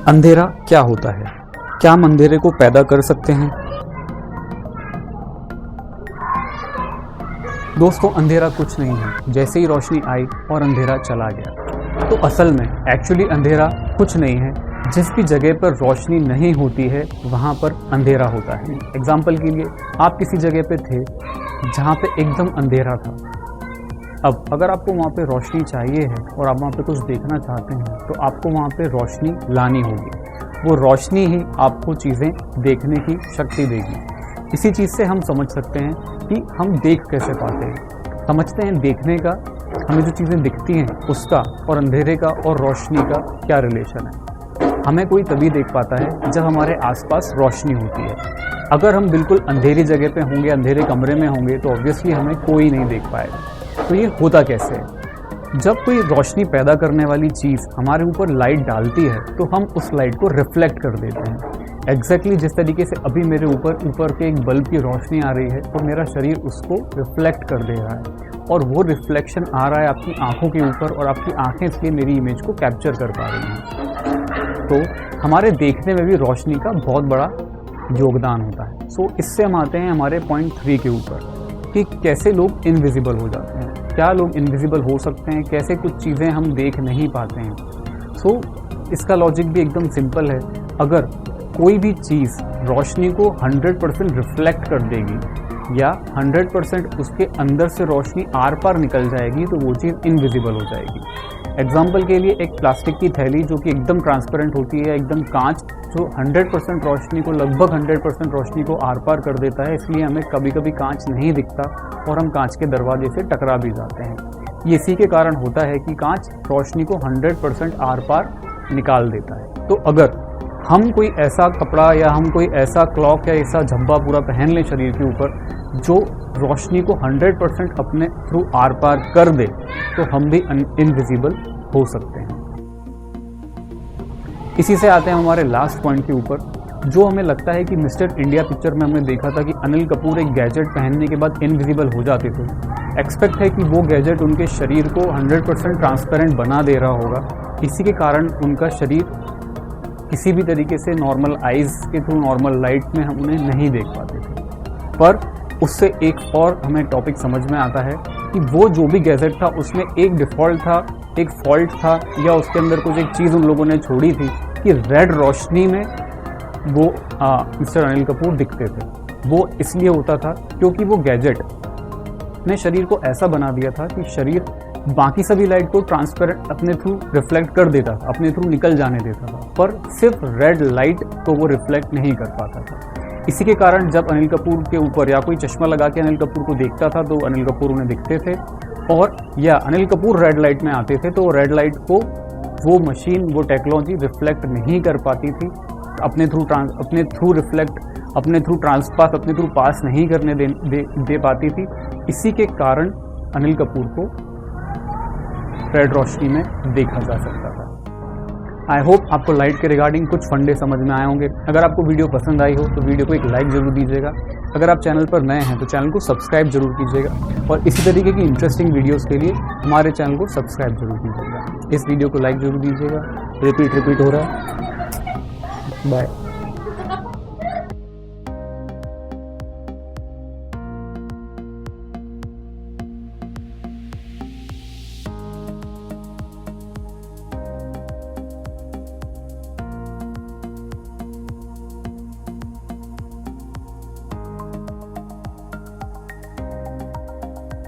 अंधेरा क्या होता है? क्या हम अंधेरे को पैदा कर सकते हैं? दोस्तों, अंधेरा कुछ नहीं है। जैसे ही रोशनी आई और अंधेरा चला गया। तो असल में एक्चुअली अंधेरा कुछ नहीं है। जिस भी जगह पर रोशनी नहीं होती है वहाँ पर अंधेरा होता है। एग्जाम्पल के लिए, आप किसी जगह पे थे जहाँ पे एकदम अंधेरा था। अब अगर आपको वहाँ पे रोशनी चाहिए है और आप वहाँ पे कुछ देखना चाहते हैं तो आपको वहाँ पे रोशनी लानी होगी। वो रोशनी ही आपको चीज़ें देखने की शक्ति देगी। इसी चीज़ से हम समझ सकते हैं कि हम देख कैसे पाते हैं। समझते हैं देखने का, हमें जो चीज़ें दिखती हैं उसका, और अंधेरे का और रोशनी का क्या रिलेशन है। हमें कोई तभी देख पाता है जब हमारे आसपास रोशनी होती है। अगर हम बिल्कुल अंधेरी जगह पे होंगे, अंधेरे कमरे में होंगे, तो ऑब्वियसली हमें कोई नहीं देख पाएगा। तो ये होता कैसे है? जब कोई रोशनी पैदा करने वाली चीज़ हमारे ऊपर लाइट डालती है तो हम उस लाइट को रिफ्लेक्ट कर देते हैं। एग्जैक्टली जिस तरीके से अभी मेरे ऊपर के एक बल्ब की रोशनी आ रही है तो मेरा शरीर उसको रिफ्लेक्ट कर दे रहा है, और वो रिफ्लेक्शन आ रहा है आपकी आंखों के ऊपर, और आपकी आंखें इसलिए मेरी इमेज को कैप्चर कर पा रही हैं। तो हमारे देखने में भी रोशनी का बहुत बड़ा योगदान होता है। सो इससे हम आते हैं हमारे पॉइंट 3 के ऊपर कि कैसे लोग इनविजिबल हो जाते हैं। क्या लोग इनविजिबल हो सकते हैं? कैसे कुछ चीज़ें हम देख नहीं पाते हैं? सो इसका लॉजिक भी एकदम सिंपल है। अगर कोई भी चीज़ रोशनी को 100% रिफ्लेक्ट कर देगी या 100% उसके अंदर से रोशनी आर पार निकल जाएगी तो वो चीज़ इनविजिबल हो जाएगी। एग्जाम्पल के लिए, एक प्लास्टिक की थैली जो कि एकदम ट्रांसपेरेंट होती है, एकदम कांच, जो 100% रोशनी को, लगभग 100% रोशनी को आर पार कर देता है, इसलिए हमें कभी कभी कांच नहीं दिखता और हम कांच के दरवाजे से टकरा भी जाते हैं। ये इसी के कारण होता है कि कांच रोशनी को 100% आर पार निकाल देता है। तो अगर हम कोई ऐसा कपड़ा या हम कोई ऐसा क्लॉक या ऐसा झब्बा पूरा पहन लें शरीर के ऊपर जो रोशनी को 100% अपने थ्रू आर पार कर दे, तो हम भी इनविजिबल हो सकते हैं। इसी से आते हैं हमारे लास्ट पॉइंट के ऊपर, जो हमें लगता है कि मिस्टर इंडिया पिक्चर में हमने देखा था कि अनिल कपूर एक गैजेट पहनने के बाद इनविजिबल हो जाते थे। एक्सपेक्ट है कि वो गैजेट उनके शरीर को 100% ट्रांसपेरेंट बना दे रहा होगा। इसी के कारण उनका शरीर किसी भी तरीके से नॉर्मल आइज के थ्रू, नॉर्मल लाइट में हम उन्हें नहीं देख पाते थे। पर उससे एक और हमें टॉपिक समझ में आता है कि वो जो भी गैजेट था उसमें एक डिफ़ॉल्ट था, एक फॉल्ट था, या उसके अंदर कुछ एक चीज़ उन लोगों ने छोड़ी थी कि रेड रोशनी में वो मिस्टर अनिल कपूर दिखते थे। वो इसलिए होता था क्योंकि वो गैजेट ने शरीर को ऐसा बना दिया था कि शरीर बाकी सभी लाइट को ट्रांसपेरेंट अपने थ्रू रिफ्लेक्ट कर देता था, अपने थ्रू निकल जाने देता था, पर सिर्फ रेड लाइट को वो रिफ्लेक्ट नहीं कर पाता था। इसी के कारण जब अनिल कपूर के ऊपर या कोई चश्मा लगा के अनिल कपूर को देखता था तो अनिल कपूर उन्हें दिखते थे, और या अनिल कपूर रेड लाइट में आते थे तो रेड लाइट को वो मशीन, वो टेक्नोलॉजी रिफ्लेक्ट नहीं कर पाती थी, अपने थ्रू रिफ्लेक्ट, अपने थ्रू ट्रांसपास, अपने थ्रू पास नहीं करने दे पाती थी। इसी के कारण अनिल कपूर को रेड रोशनी में देखा जा सकता था। आई होप आपको लाइट के रिगार्डिंग कुछ फंडे समझ में आए होंगे। अगर आपको वीडियो पसंद आई हो तो वीडियो को एक लाइक जरूर दीजिएगा। अगर आप चैनल पर नए हैं तो चैनल को सब्सक्राइब जरूर कीजिएगा, और इसी तरीके की इंटरेस्टिंग वीडियोस के लिए हमारे चैनल को सब्सक्राइब जरूर कीजिएगा। इस वीडियो को लाइक जरूर दीजिएगा। रिपीट हो रहा है। बाय।